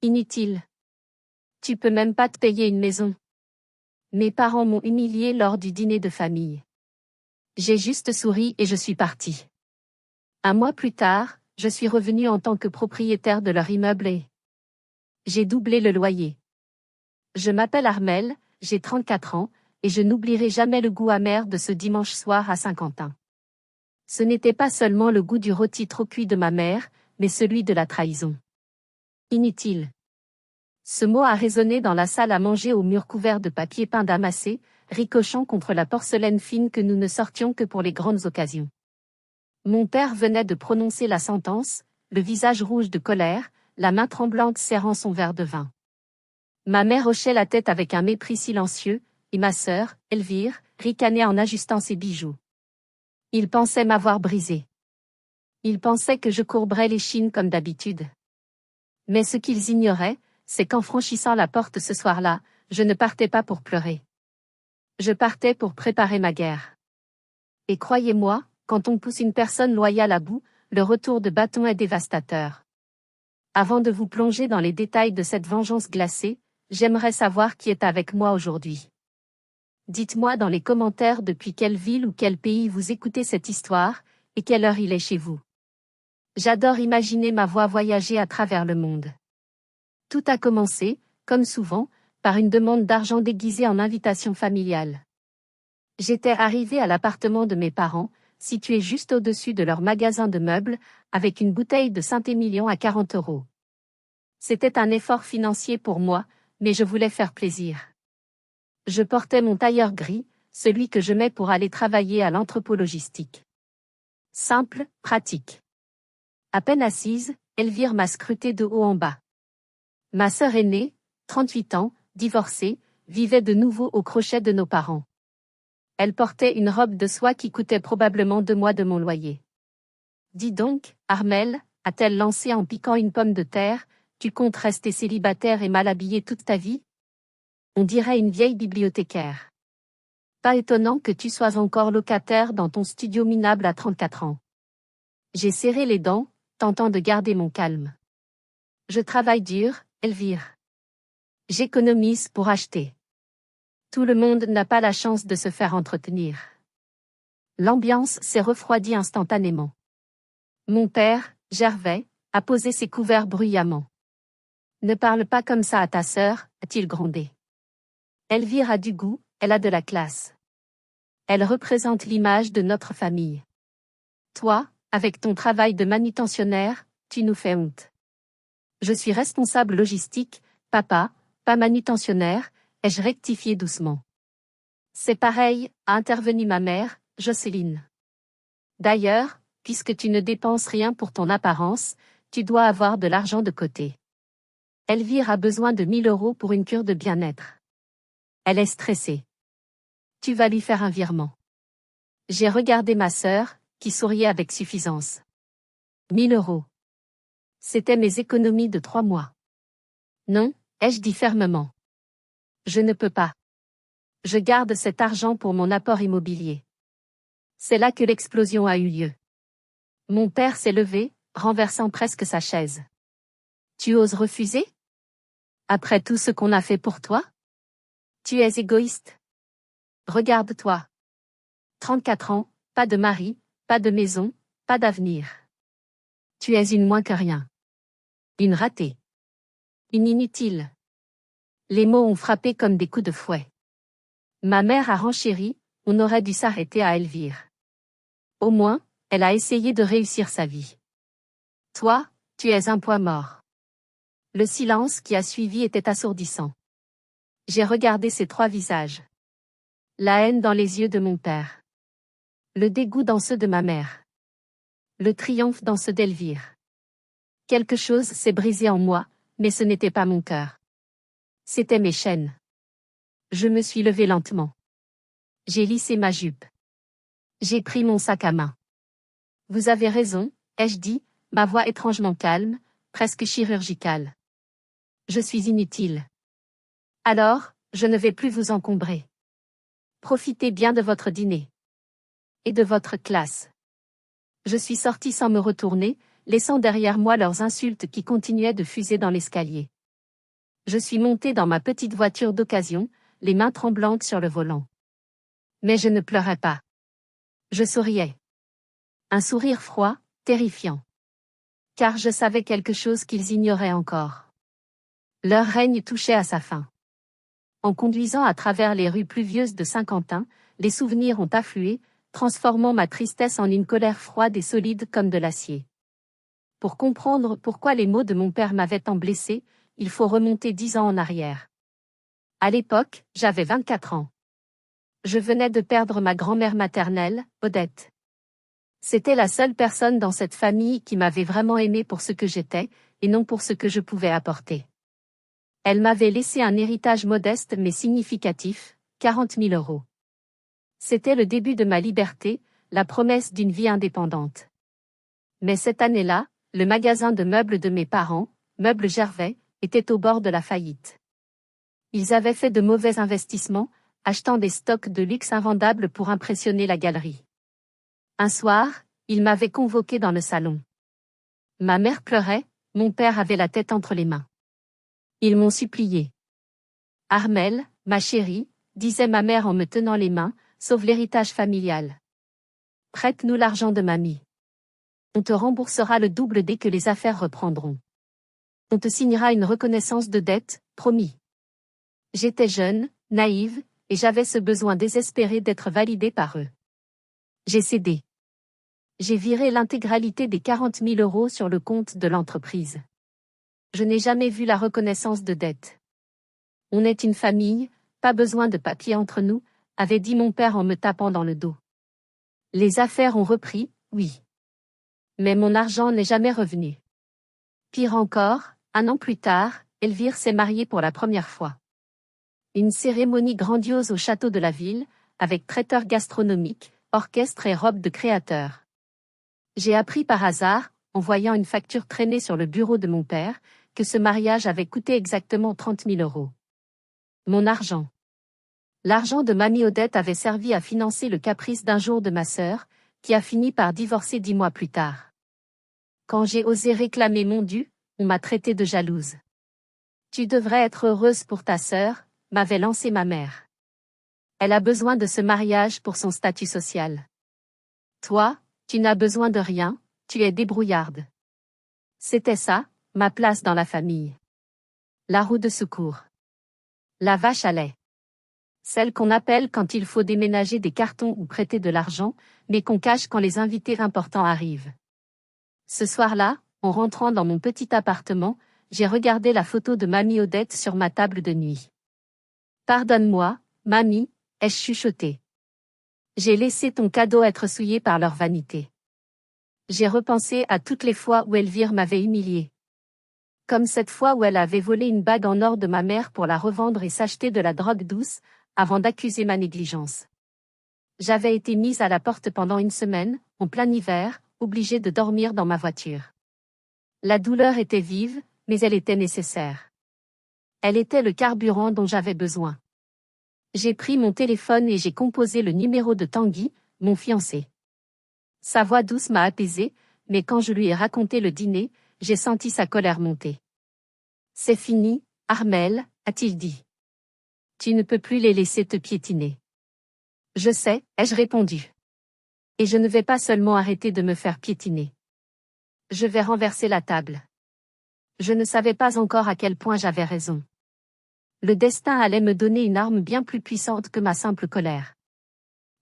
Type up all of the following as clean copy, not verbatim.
Inutile. Tu peux même pas te payer une maison. Mes parents m'ont humilié lors du dîner de famille. J'ai juste souri et je suis partie. Un mois plus tard, je suis revenue en tant que propriétaire de leur immeuble et j'ai doublé le loyer. Je m'appelle Armelle, j'ai 34 ans, et je n'oublierai jamais le goût amer de ce dimanche soir à Saint-Quentin. Ce n'était pas seulement le goût du rôti trop cuit de ma mère, mais celui de la trahison. Inutile. Ce mot a résonné dans la salle à manger au mur couvert de papier peint damassé, ricochant contre la porcelaine fine que nous ne sortions que pour les grandes occasions. Mon père venait de prononcer la sentence, le visage rouge de colère, la main tremblante serrant son verre de vin. Ma mère hochait la tête avec un mépris silencieux, et ma sœur, Elvire, ricanait en ajustant ses bijoux. Ils pensaient m'avoir brisé. Ils pensaient que je courberais l'échine comme d'habitude. Mais ce qu'ils ignoraient, c'est qu'en franchissant la porte ce soir-là, je ne partais pas pour pleurer. Je partais pour préparer ma guerre. Et croyez-moi, quand on pousse une personne loyale à bout, le retour de bâton est dévastateur. Avant de vous plonger dans les détails de cette vengeance glacée, j'aimerais savoir qui est avec moi aujourd'hui. Dites-moi dans les commentaires depuis quelle ville ou quel pays vous écoutez cette histoire, et quelle heure il est chez vous. J'adore imaginer ma voix voyager à travers le monde. Tout a commencé, comme souvent, par une demande d'argent déguisée en invitation familiale. J'étais arrivée à l'appartement de mes parents, situé juste au-dessus de leur magasin de meubles, avec une bouteille de Saint-Émilion à 40 €. C'était un effort financier pour moi, mais je voulais faire plaisir. Je portais mon tailleur gris, celui que je mets pour aller travailler à l'entrepôt logistique. Simple, pratique. À peine assise, Elvire m'a scruté de haut en bas. Ma sœur aînée, 38 ans, divorcée, vivait de nouveau au crochet de nos parents. Elle portait une robe de soie qui coûtait probablement 2 mois de mon loyer. Dis donc, Armelle, a-t-elle lancé en piquant une pomme de terre, tu comptes rester célibataire et mal habillée toute ta vie? On dirait une vieille bibliothécaire. Pas étonnant que tu sois encore locataire dans ton studio minable à 34 ans. J'ai serré les dents, tentant de garder mon calme. Je travaille dur, Elvire. J'économise pour acheter. Tout le monde n'a pas la chance de se faire entretenir. L'ambiance s'est refroidie instantanément. Mon père, Gervais, a posé ses couverts bruyamment. Ne parle pas comme ça à ta sœur, a-t-il grondé. Elvire a du goût, elle a de la classe. Elle représente l'image de notre famille. Toi, avec ton travail de manutentionnaire, tu nous fais honte. Je suis responsable logistique, papa, pas manutentionnaire, ai-je rectifié doucement. C'est pareil, a intervenu ma mère, Jocelyne. D'ailleurs, puisque tu ne dépenses rien pour ton apparence, tu dois avoir de l'argent de côté. Elvire a besoin de 1 000 € pour une cure de bien-être. Elle est stressée. Tu vas lui faire un virement. J'ai regardé ma sœur, qui souriait avec suffisance. 1 000 €. C'était mes économies de 3 mois. Non, ai-je dit fermement. Je ne peux pas. Je garde cet argent pour mon apport immobilier. C'est là que l'explosion a eu lieu. Mon père s'est levé, renversant presque sa chaise. Tu oses refuser? Après tout ce qu'on a fait pour toi? Tu es égoïste. Regarde-toi. 34 ans, pas de mari, pas de maison, pas d'avenir. Tu es une moins que rien. Une ratée. Une inutile. Les mots ont frappé comme des coups de fouet. Ma mère a renchéri, on aurait dû s'arrêter à Elvire. Au moins, elle a essayé de réussir sa vie. Toi, tu es un point mort. Le silence qui a suivi était assourdissant. J'ai regardé ces 3 visages. La haine dans les yeux de mon père. Le dégoût dans ceux de ma mère. Le triomphe dans ceux d'Elvire. Quelque chose s'est brisé en moi, mais ce n'était pas mon cœur. C'étaient mes chaînes. Je me suis levée lentement. J'ai lissé ma jupe. J'ai pris mon sac à main. Vous avez raison, ai-je dit, ma voix étrangement calme, presque chirurgicale. Je suis inutile. Alors, je ne vais plus vous encombrer. Profitez bien de votre dîner. Et de votre classe. Je suis sortie sans me retourner, laissant derrière moi leurs insultes qui continuaient de fuser dans l'escalier. Je suis montée dans ma petite voiture d'occasion, les mains tremblantes sur le volant. Mais je ne pleurais pas. Je souriais. Un sourire froid, terrifiant. Car je savais quelque chose qu'ils ignoraient encore. Leur règne touchait à sa fin. En conduisant à travers les rues pluvieuses de Saint-Quentin, les souvenirs ont afflué, transformant ma tristesse en une colère froide et solide comme de l'acier. Pour comprendre pourquoi les mots de mon père m'avaient tant blessé, il faut remonter 10 ans en arrière. À l'époque, j'avais 24 ans. Je venais de perdre ma grand-mère maternelle, Odette. C'était la seule personne dans cette famille qui m'avait vraiment aimé pour ce que j'étais, et non pour ce que je pouvais apporter. Elle m'avait laissé un héritage modeste mais significatif, 40 000 euros. C'était le début de ma liberté, la promesse d'une vie indépendante. Mais cette année-là, le magasin de meubles de mes parents, Meubles Gervais, était au bord de la faillite. Ils avaient fait de mauvais investissements, achetant des stocks de luxe invendables pour impressionner la galerie. Un soir, ils m'avaient convoqué dans le salon. Ma mère pleurait, mon père avait la tête entre les mains. Ils m'ont supplié. Armelle, ma chérie, disait ma mère en me tenant les mains, sauve l'héritage familial. Prête-nous l'argent de mamie. On te remboursera le double dès que les affaires reprendront. On te signera une reconnaissance de dette, promis. J'étais jeune, naïve, et j'avais ce besoin désespéré d'être validée par eux. J'ai cédé. J'ai viré l'intégralité des 40 000 euros sur le compte de l'entreprise. Je n'ai jamais vu la reconnaissance de dette. On est une famille, pas besoin de papier entre nous, avait dit mon père en me tapant dans le dos. Les affaires ont repris, oui. Mais mon argent n'est jamais revenu. Pire encore, 1 an plus tard, Elvire s'est mariée pour la première fois. Une cérémonie grandiose au château de la ville, avec traiteur gastronomique, orchestre et robe de créateur. J'ai appris par hasard, en voyant une facture traîner sur le bureau de mon père, que ce mariage avait coûté exactement 30 000 euros. Mon argent. L'argent de mamie Odette avait servi à financer le caprice d'un jour de ma sœur, qui a fini par divorcer 10 mois plus tard. Quand j'ai osé réclamer mon dû, on m'a traité de jalouse. Tu devrais être heureuse pour ta sœur, m'avait lancé ma mère. Elle a besoin de ce mariage pour son statut social. Toi, tu n'as besoin de rien, tu es débrouillarde. C'était ça, ma place dans la famille. La roue de secours. La vache à lait. Celle qu'on appelle quand il faut déménager des cartons ou prêter de l'argent, mais qu'on cache quand les invités importants arrivent. Ce soir-là, en rentrant dans mon petit appartement, j'ai regardé la photo de mamie Odette sur ma table de nuit. Pardonne-moi, mamie, ai-je chuchoté. J'ai laissé ton cadeau être souillé par leur vanité. J'ai repensé à toutes les fois où Elvire m'avait humiliée. Comme cette fois où elle avait volé une bague en or de ma mère pour la revendre et s'acheter de la drogue douce, avant d'accuser ma négligence. J'avais été mise à la porte pendant 1 semaine, en plein hiver, obligée de dormir dans ma voiture. La douleur était vive, mais elle était nécessaire. Elle était le carburant dont j'avais besoin. J'ai pris mon téléphone et j'ai composé le numéro de Tanguy, mon fiancé. Sa voix douce m'a apaisée, mais quand je lui ai raconté le dîner, j'ai senti sa colère monter. C'est fini, Armelle, a-t-il dit. Tu ne peux plus les laisser te piétiner. Je sais, ai-je répondu. Et je ne vais pas seulement arrêter de me faire piétiner. Je vais renverser la table. Je ne savais pas encore à quel point j'avais raison. Le destin allait me donner une arme bien plus puissante que ma simple colère.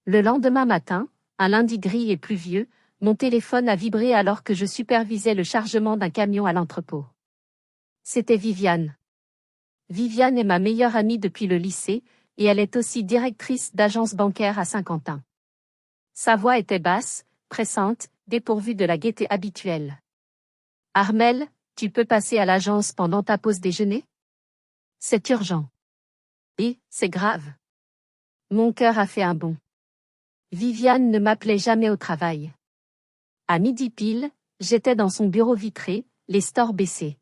Le lendemain matin, un lundi gris et pluvieux, mon téléphone a vibré alors que je supervisais le chargement d'un camion à l'entrepôt. C'était Viviane. Viviane est ma meilleure amie depuis le lycée, et elle est aussi directrice d'agence bancaire à Saint-Quentin. Sa voix était basse, pressante, dépourvue de la gaieté habituelle. Armelle, tu peux passer à l'agence pendant ta pause déjeuner? C'est urgent. Et, c'est grave. Mon cœur a fait un bond. Viviane ne m'appelait jamais au travail. À midi pile, j'étais dans son bureau vitré, les stores baissés.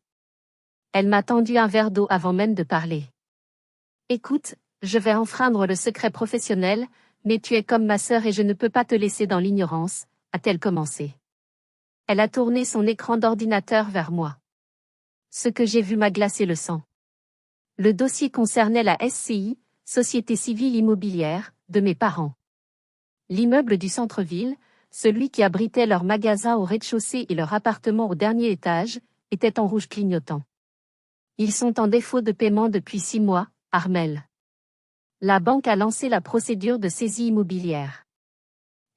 Elle m'a tendu un verre d'eau avant même de parler. Écoute, je vais enfreindre le secret professionnel, mais tu es comme ma sœur et je ne peux pas te laisser dans l'ignorance, a-t-elle commencé. Elle a tourné son écran d'ordinateur vers moi. Ce que j'ai vu m'a glacé le sang. Le dossier concernait la SCI, Société Civile Immobilière, de mes parents. L'immeuble du centre-ville, celui qui abritait leur magasin au rez-de-chaussée et leur appartement au dernier étage, était en rouge clignotant. Ils sont en défaut de paiement depuis 6 mois, Armel. La banque a lancé la procédure de saisie immobilière.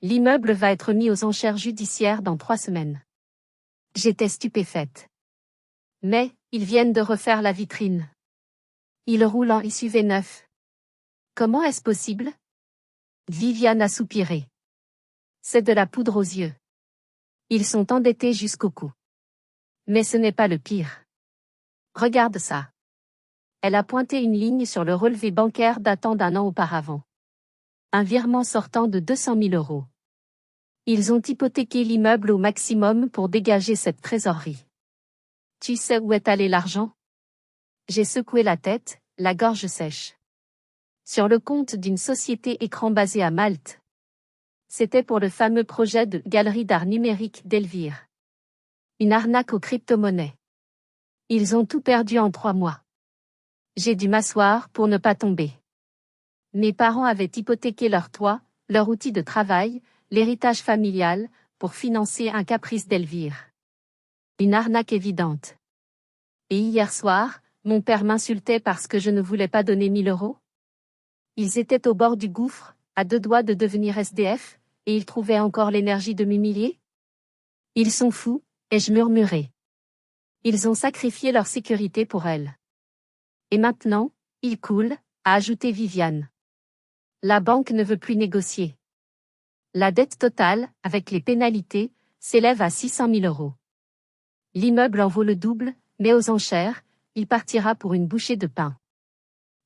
L'immeuble va être mis aux enchères judiciaires dans 3 semaines. J'étais stupéfaite. Mais, ils viennent de refaire la vitrine. Ils roulent en SUV neuf. Comment est-ce possible? Viviane a soupiré. C'est de la poudre aux yeux. Ils sont endettés jusqu'au cou. Mais ce n'est pas le pire. Regarde ça. Elle a pointé une ligne sur le relevé bancaire datant d'1 an auparavant. Un virement sortant de 200 000 €. Ils ont hypothéqué l'immeuble au maximum pour dégager cette trésorerie. Tu sais où est allé l'argent? J'ai secoué la tête, la gorge sèche. Sur le compte d'une société écran basée à Malte. C'était pour le fameux projet de galerie d'art numérique d'Elvire. Une arnaque aux crypto-monnaies. Ils ont tout perdu en 3 mois. J'ai dû m'asseoir pour ne pas tomber. Mes parents avaient hypothéqué leur toit, leur outil de travail, l'héritage familial, pour financer un caprice d'Elvire. Une arnaque évidente. Et hier soir, mon père m'insultait parce que je ne voulais pas donner 1 000 €. Ils étaient au bord du gouffre, à 2 doigts de devenir SDF, et ils trouvaient encore l'énergie de m'humilier? Ils sont fous, ai-je murmuré. Ils ont sacrifié leur sécurité pour elle. Et maintenant, ils coulent, a ajouté Viviane. La banque ne veut plus négocier. La dette totale, avec les pénalités, s'élève à 600 000 €. L'immeuble en vaut le double, mais aux enchères, il partira pour une bouchée de pain.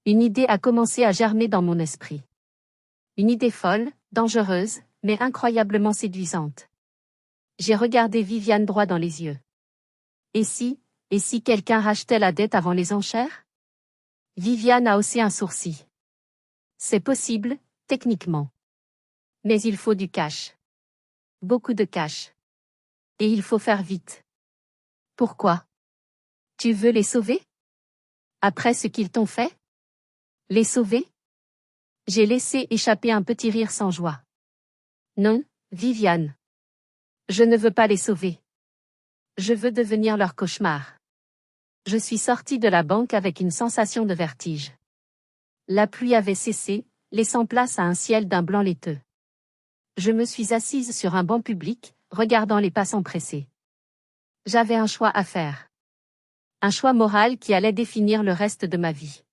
Une idée a commencé à germer dans mon esprit. Une idée folle, dangereuse, mais incroyablement séduisante. J'ai regardé Viviane droit dans les yeux. Et si quelqu'un rachetait la dette avant les enchères? Viviane a haussé un sourcil. C'est possible, techniquement. Mais il faut du cash. Beaucoup de cash. Et il faut faire vite. Pourquoi? Tu veux les sauver? Après ce qu'ils t'ont fait? Les sauver? J'ai laissé échapper un petit rire sans joie. Non, Viviane. Je ne veux pas les sauver. Je veux devenir leur cauchemar. Je suis sortie de la banque avec une sensation de vertige. La pluie avait cessé, laissant place à un ciel d'un blanc laiteux. Je me suis assise sur un banc public, regardant les passants pressés. J'avais un choix à faire. Un choix moral qui allait définir le reste de ma vie.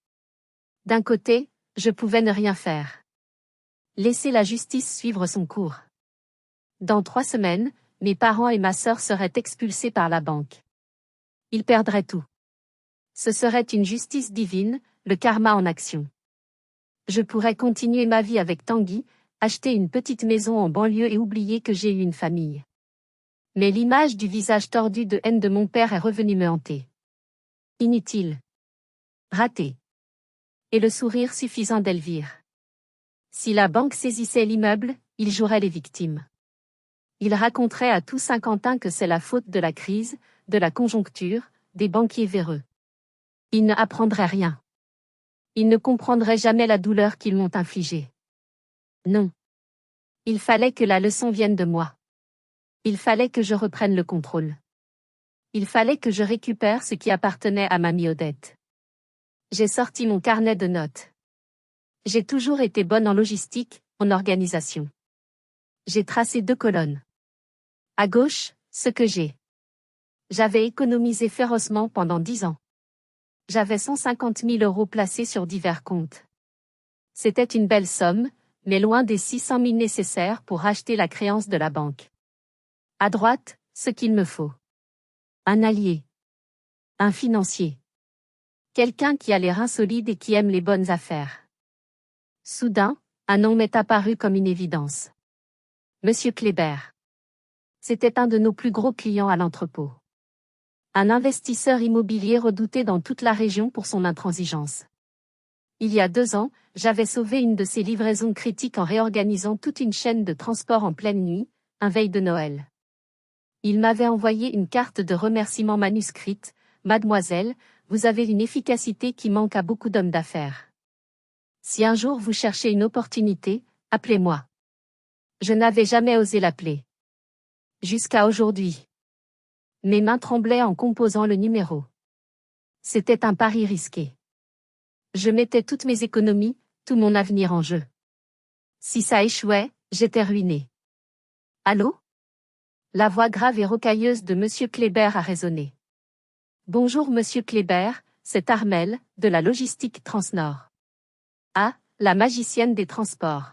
D'un côté, je pouvais ne rien faire. Laisser la justice suivre son cours. Dans 3 semaines, mes parents et ma sœur seraient expulsés par la banque. Ils perdraient tout. Ce serait une justice divine, le karma en action. Je pourrais continuer ma vie avec Tanguy, acheter une petite maison en banlieue et oublier que j'ai eu une famille. Mais l'image du visage tordu de haine de mon père est revenue me hanter. Inutile. Raté. Et le sourire suffisant d'Elvire. Si la banque saisissait l'immeuble, il jouerait les victimes. Il raconterait à tout Saint-Quentin que c'est la faute de la crise, de la conjoncture, des banquiers véreux. Il ne apprendrait rien. Il ne comprendrait jamais la douleur qu'ils m'ont infligée. Non. Il fallait que la leçon vienne de moi. Il fallait que je reprenne le contrôle. Il fallait que je récupère ce qui appartenait à Mamie Odette. J'ai sorti mon carnet de notes. J'ai toujours été bonne en logistique, en organisation. J'ai tracé 2 colonnes. À gauche, ce que j'ai. J'avais économisé férocement pendant 10 ans. J'avais 150 000 € placés sur divers comptes. C'était une belle somme, mais loin des 600 000 nécessaires pour racheter la créance de la banque. À droite, ce qu'il me faut. Un allié. Un financier. Quelqu'un qui a les reins solides et qui aime les bonnes affaires. Soudain, un nom m'est apparu comme une évidence. Monsieur Kléber. C'était un de nos plus gros clients à l'entrepôt. Un investisseur immobilier redouté dans toute la région pour son intransigeance. Il y a 2 ans, j'avais sauvé une de ses livraisons critiques en réorganisant toute une chaîne de transport en pleine nuit, un veille de Noël. Il m'avait envoyé une carte de remerciement manuscrite. Mademoiselle, vous avez une efficacité qui manque à beaucoup d'hommes d'affaires. Si un jour vous cherchez une opportunité, appelez-moi. Je n'avais jamais osé l'appeler. Jusqu'à aujourd'hui. Mes mains tremblaient en composant le numéro. C'était un pari risqué. Je mettais toutes mes économies, tout mon avenir en jeu. Si ça échouait, j'étais ruiné. Allô? La voix grave et rocailleuse de Monsieur Kléber a résonné. Bonjour Monsieur Kléber, c'est Armelle, de la logistique Transnord. Ah, la magicienne des transports.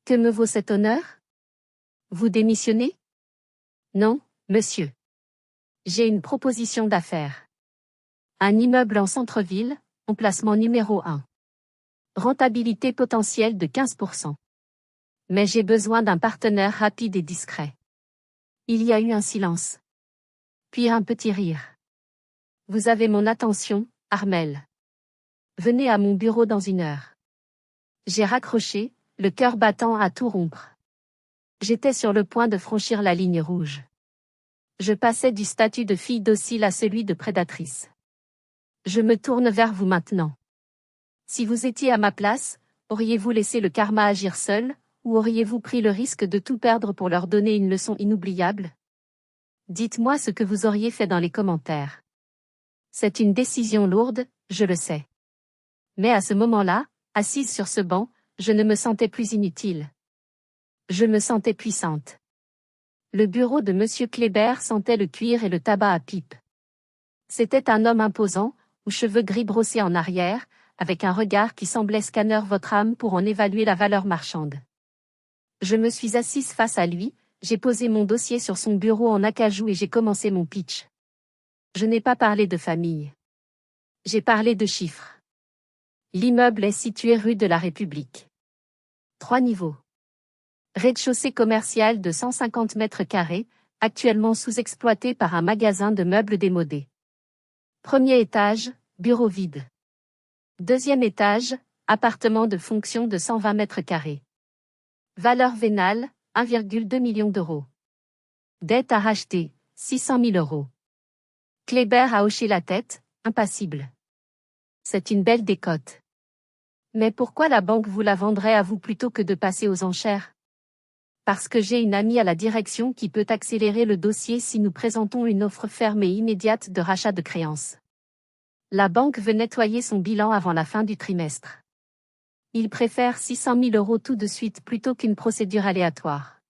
Que me vaut cet honneur? Vous démissionnez? Non, monsieur. J'ai une proposition d'affaires. Un immeuble en centre-ville, emplacement numéro 1. Rentabilité potentielle de 15%. Mais j'ai besoin d'un partenaire rapide et discret. Il y a eu un silence. Puis un petit rire. Vous avez mon attention, Armelle. Venez à mon bureau dans 1 heure. J'ai raccroché, le cœur battant à tout rompre. J'étais sur le point de franchir la ligne rouge. Je passais du statut de fille docile à celui de prédatrice. Je me tourne vers vous maintenant. Si vous étiez à ma place, auriez-vous laissé le karma agir seul, ou auriez-vous pris le risque de tout perdre pour leur donner une leçon inoubliable? Dites-moi ce que vous auriez fait dans les commentaires. C'est une décision lourde, je le sais. Mais à ce moment-là, assise sur ce banc, je ne me sentais plus inutile. Je me sentais puissante. Le bureau de Monsieur Kléber sentait le cuir et le tabac à pipe. C'était un homme imposant, aux cheveux gris brossés en arrière, avec un regard qui semblait scanner votre âme pour en évaluer la valeur marchande. Je me suis assise face à lui, j'ai posé mon dossier sur son bureau en acajou et j'ai commencé mon pitch. Je n'ai pas parlé de famille. J'ai parlé de chiffres. L'immeuble est situé rue de la République. 3 niveaux. Rez-de-chaussée commercial de 150 mètres carrés, actuellement sous-exploité par un magasin de meubles démodés. Premier étage, bureau vide. Deuxième étage, appartement de fonction de 120 mètres carrés. Valeur vénale, 1,2 million d'euros. Dette à racheter, 600 000 euros. Kléber a hoché la tête, impassible. C'est une belle décote. Mais pourquoi la banque vous la vendrait à vous plutôt que de passer aux enchères? Parce que j'ai une amie à la direction qui peut accélérer le dossier si nous présentons une offre ferme et immédiate de rachat de créances. La banque veut nettoyer son bilan avant la fin du trimestre. Il préfère 600 000 euros tout de suite plutôt qu'une procédure aléatoire.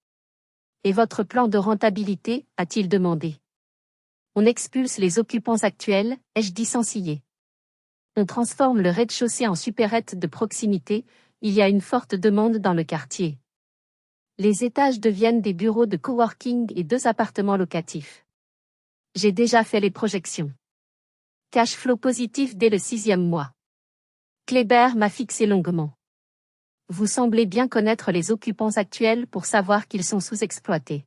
Et votre plan de rentabilité, a-t-il demandé. On expulse les occupants actuels, ai-je dit sans ciller. On transforme le rez-de-chaussée en supérette de proximité, il y a une forte demande dans le quartier. Les étages deviennent des bureaux de coworking et 2 appartements locatifs. J'ai déjà fait les projections. Cash flow positif dès le 6e mois. Kléber m'a fixé longuement. Vous semblez bien connaître les occupants actuels pour savoir qu'ils sont sous-exploités.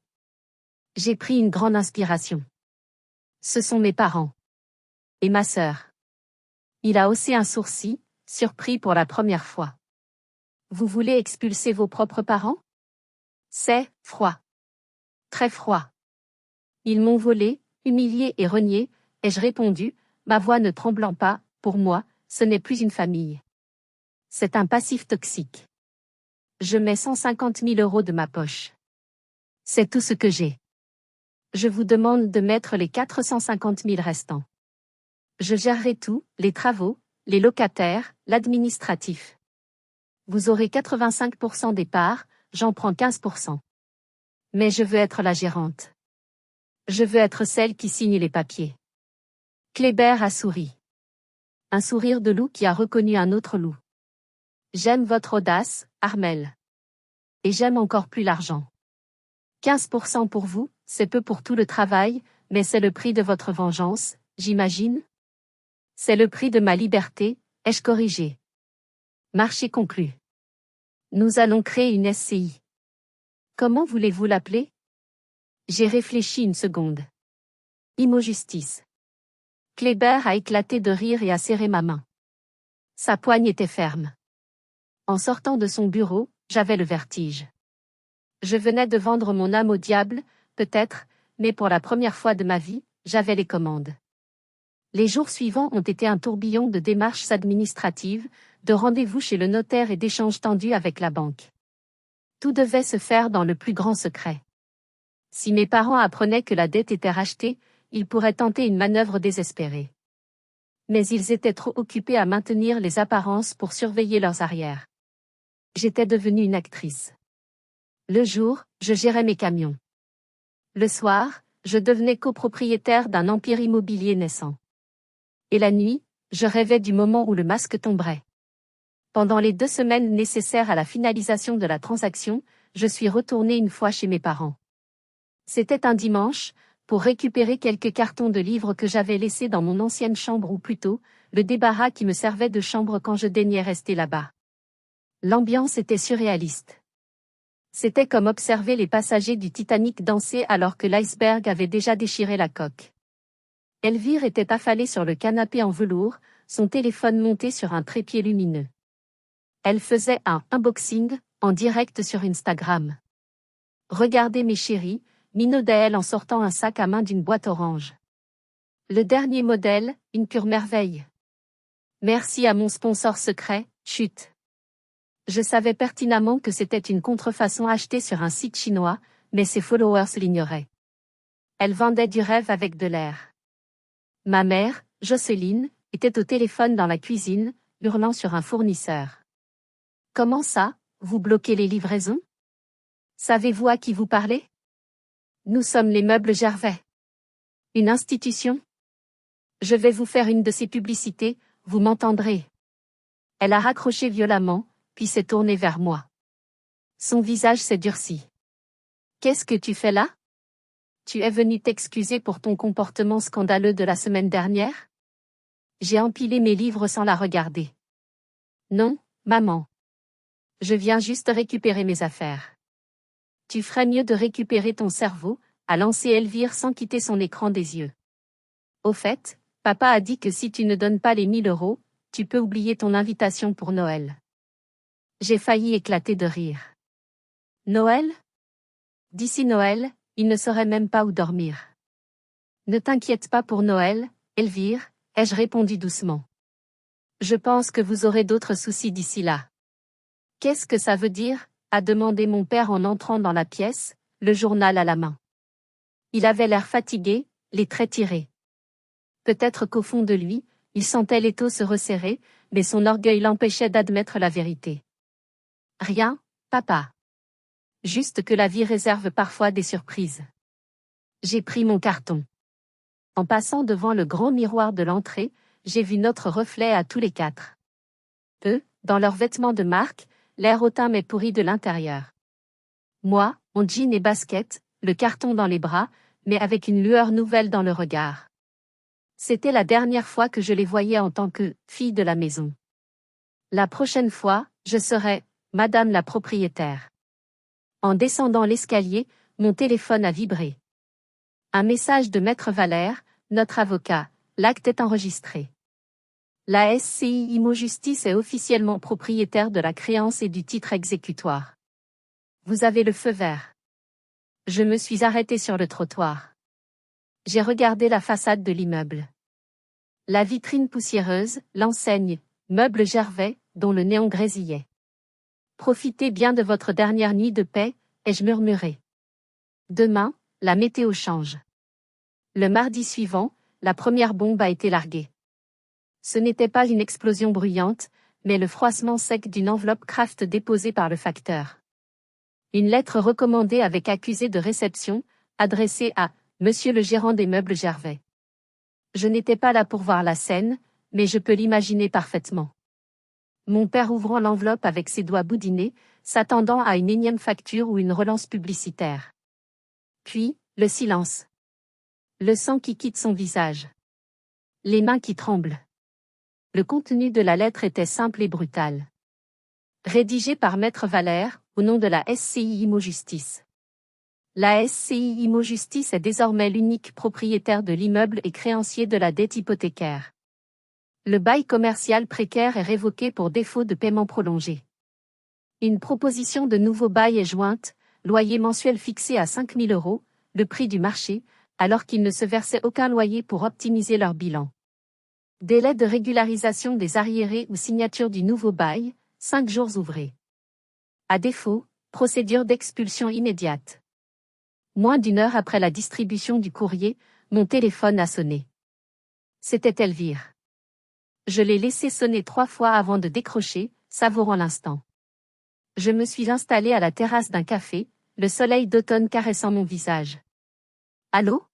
J'ai pris une grande inspiration. Ce sont mes parents. Et ma sœur. Il a haussé un sourcil, surpris pour la première fois. Vous voulez expulser vos propres parents? C'est froid. Très froid. Ils m'ont volé, humilié et renié, ai-je répondu, ma voix ne tremblant pas, pour moi, ce n'est plus une famille. C'est un passif toxique. Je mets 150 000 euros de ma poche. C'est tout ce que j'ai. Je vous demande de mettre les 450 000 restants. Je gérerai tout, les travaux, les locataires, l'administratif. Vous aurez 85% des parts, j'en prends 15%. Mais je veux être la gérante. Je veux être celle qui signe les papiers. Kléber a souri. Un sourire de loup qui a reconnu un autre loup. J'aime votre audace, Armelle. Et j'aime encore plus l'argent. 15% pour vous, c'est peu pour tout le travail, mais c'est le prix de votre vengeance, j'imagine? C'est le prix de ma liberté, ai-je corrigé? Marché conclu. Nous allons créer une SCI. Comment voulez-vous l'appeler? J'ai réfléchi une seconde. Imo-Justice. Kléber a éclaté de rire et a serré ma main. Sa poigne était ferme. En sortant de son bureau, j'avais le vertige. Je venais de vendre mon âme au diable, peut-être, mais pour la première fois de ma vie, j'avais les commandes. Les jours suivants ont été un tourbillon de démarches administratives, de rendez-vous chez le notaire et d'échanges tendus avec la banque. Tout devait se faire dans le plus grand secret. Si mes parents apprenaient que la dette était rachetée, ils pourraient tenter une manœuvre désespérée. Mais ils étaient trop occupés à maintenir les apparences pour surveiller leurs arrières. J'étais devenue une actrice. Le jour, je gérais mes camions. Le soir, je devenais copropriétaire d'un empire immobilier naissant. Et la nuit, je rêvais du moment où le masque tomberait. Pendant les 2 semaines nécessaires à la finalisation de la transaction, je suis retournée une fois chez mes parents. C'était un dimanche, pour récupérer quelques cartons de livres que j'avais laissés dans mon ancienne chambre ou plutôt, le débarras qui me servait de chambre quand je daignais rester là-bas. L'ambiance était surréaliste. C'était comme observer les passagers du Titanic danser alors que l'iceberg avait déjà déchiré la coque. Elvire était affalée sur le canapé en velours, son téléphone monté sur un trépied lumineux. Elle faisait un unboxing en direct sur Instagram. Regardez mes chéris, minaudait-elle en sortant un sac à main d'une boîte orange. Le dernier modèle, une pure merveille. Merci à mon sponsor secret, chut. Je savais pertinemment que c'était une contrefaçon achetée sur un site chinois, mais ses followers l'ignoraient. Elle vendait du rêve avec de l'air. Ma mère, Jocelyne, était au téléphone dans la cuisine, hurlant sur un fournisseur. Comment ça, vous bloquez les livraisons? Savez-vous à qui vous parlez? Nous sommes les meubles Gervais. Une institution? Je vais vous faire une de ces publicités, vous m'entendrez. Elle a raccroché violemment, puis s'est tournée vers moi. Son visage s'est durci. Qu'est-ce que tu fais là? Tu es venu t'excuser pour ton comportement scandaleux de la semaine dernière? J'ai empilé mes livres sans la regarder. Non, maman. Je viens juste récupérer mes affaires. Tu ferais mieux de récupérer ton cerveau, a lancé Elvire sans quitter son écran des yeux. Au fait, papa a dit que si tu ne donnes pas les 1000 €, tu peux oublier ton invitation pour Noël. J'ai failli éclater de rire. Noël? D'ici Noël, il ne saurait même pas où dormir. Ne t'inquiète pas pour Noël, Elvire, ai-je répondu doucement. Je pense que vous aurez d'autres soucis d'ici là. Qu'est-ce que ça veut dire? A demandé mon père en entrant dans la pièce, le journal à la main. Il avait l'air fatigué, les traits tirés. Peut-être qu'au fond de lui, il sentait l'étau se resserrer, mais son orgueil l'empêchait d'admettre la vérité. Rien, papa. Juste que la vie réserve parfois des surprises. J'ai pris mon carton. En passant devant le grand miroir de l'entrée, j'ai vu notre reflet à tous les 4. Eux, dans leurs vêtements de marque, l'air hautain mais pourri de l'intérieur. Moi, en jean et basket, le carton dans les bras, mais avec une lueur nouvelle dans le regard. C'était la dernière fois que je les voyais en tant que fille de la maison. La prochaine fois, je serai Madame la propriétaire. En descendant l'escalier, mon téléphone a vibré. Un message de Maître Valère, notre avocat, l'acte est enregistré. La SCI Immo Justice est officiellement propriétaire de la créance et du titre exécutoire. Vous avez le feu vert. Je me suis arrêtée sur le trottoir. J'ai regardé la façade de l'immeuble. La vitrine poussiéreuse, l'enseigne, Meubles Gervais, dont le néon grésillait. Profitez bien de votre dernière nuit de paix, ai-je murmuré. Demain, la météo change. Le mardi suivant, la première bombe a été larguée. Ce n'était pas une explosion bruyante, mais le froissement sec d'une enveloppe Kraft déposée par le facteur. Une lettre recommandée avec accusé de réception, adressée à Monsieur le gérant des meubles Gervais. Je n'étais pas là pour voir la scène, mais je peux l'imaginer parfaitement. Mon père ouvrant l'enveloppe avec ses doigts boudinés, s'attendant à une énième facture ou une relance publicitaire. Puis, le silence. Le sang qui quitte son visage. Les mains qui tremblent. Le contenu de la lettre était simple et brutal. Rédigé par Maître Valère, au nom de la SCI Immo Justice. La SCI Immo Justice est désormais l'unique propriétaire de l'immeuble et créancier de la dette hypothécaire. Le bail commercial précaire est révoqué pour défaut de paiement prolongé. Une proposition de nouveau bail est jointe, loyer mensuel fixé à 5 000 €, le prix du marché, alors qu'il ne se versait aucun loyer pour optimiser leur bilan. Délai de régularisation des arriérés ou signature du nouveau bail, 5 jours ouvrés. À défaut, procédure d'expulsion immédiate. Moins d'une heure après la distribution du courrier, mon téléphone a sonné. C'était Elvire. Je l'ai laissé sonner 3 fois avant de décrocher, savourant l'instant. Je me suis installée à la terrasse d'un café, le soleil d'automne caressant mon visage. Allô?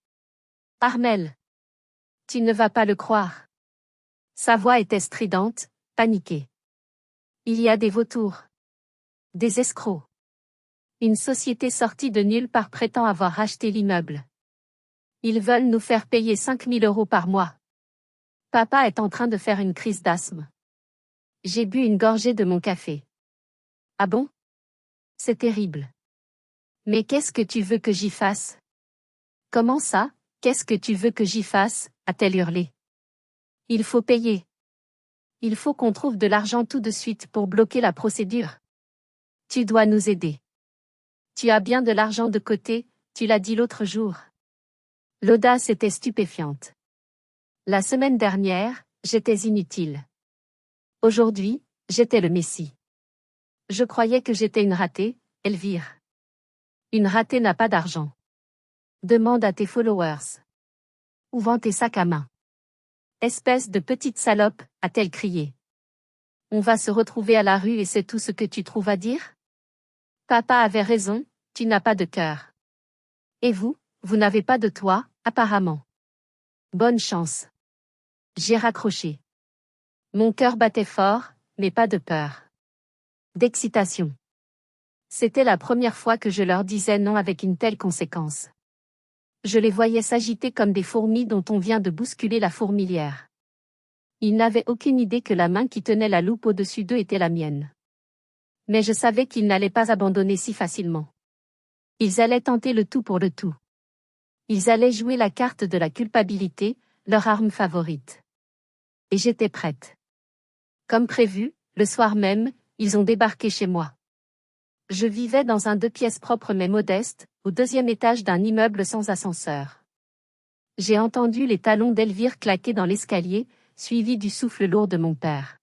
Armelle. Tu ne vas pas le croire. Sa voix était stridente, paniquée. Il y a des vautours. Des escrocs. Une société sortie de nulle part prétend avoir racheté l'immeuble. Ils veulent nous faire payer 5 000 € par mois. Papa est en train de faire une crise d'asthme. J'ai bu une gorgée de mon café. Ah bon? C'est terrible. Mais qu'est-ce que tu veux que j'y fasse? Comment ça, qu'est-ce que tu veux que j'y fasse? A-t-elle hurlé. Il faut payer. Il faut qu'on trouve de l'argent tout de suite pour bloquer la procédure. Tu dois nous aider. Tu as bien de l'argent de côté, tu l'as dit l'autre jour. L'audace était stupéfiante. La semaine dernière, j'étais inutile. Aujourd'hui, j'étais le Messie. Je croyais que j'étais une ratée, Elvire. Une ratée n'a pas d'argent. Demande à tes followers. Ou vends tes sacs à main. Espèce de petite salope, a-t-elle crié. On va se retrouver à la rue et c'est tout ce que tu trouves à dire? Papa avait raison, tu n'as pas de cœur. Et vous n'avez pas de toit, apparemment. Bonne chance. J'ai raccroché. Mon cœur battait fort, mais pas de peur. D'excitation. C'était la première fois que je leur disais non avec une telle conséquence. Je les voyais s'agiter comme des fourmis dont on vient de bousculer la fourmilière. Ils n'avaient aucune idée que la main qui tenait la loupe au-dessus d'eux était la mienne. Mais je savais qu'ils n'allaient pas abandonner si facilement. Ils allaient tenter le tout pour le tout. Ils allaient jouer la carte de la culpabilité, leur arme favorite. Et j'étais prête. Comme prévu, le soir même, ils ont débarqué chez moi. Je vivais dans un 2 pièces propre mais modeste, au 2e étage d'un immeuble sans ascenseur. J'ai entendu les talons d'Elvire claquer dans l'escalier, suivis du souffle lourd de mon père.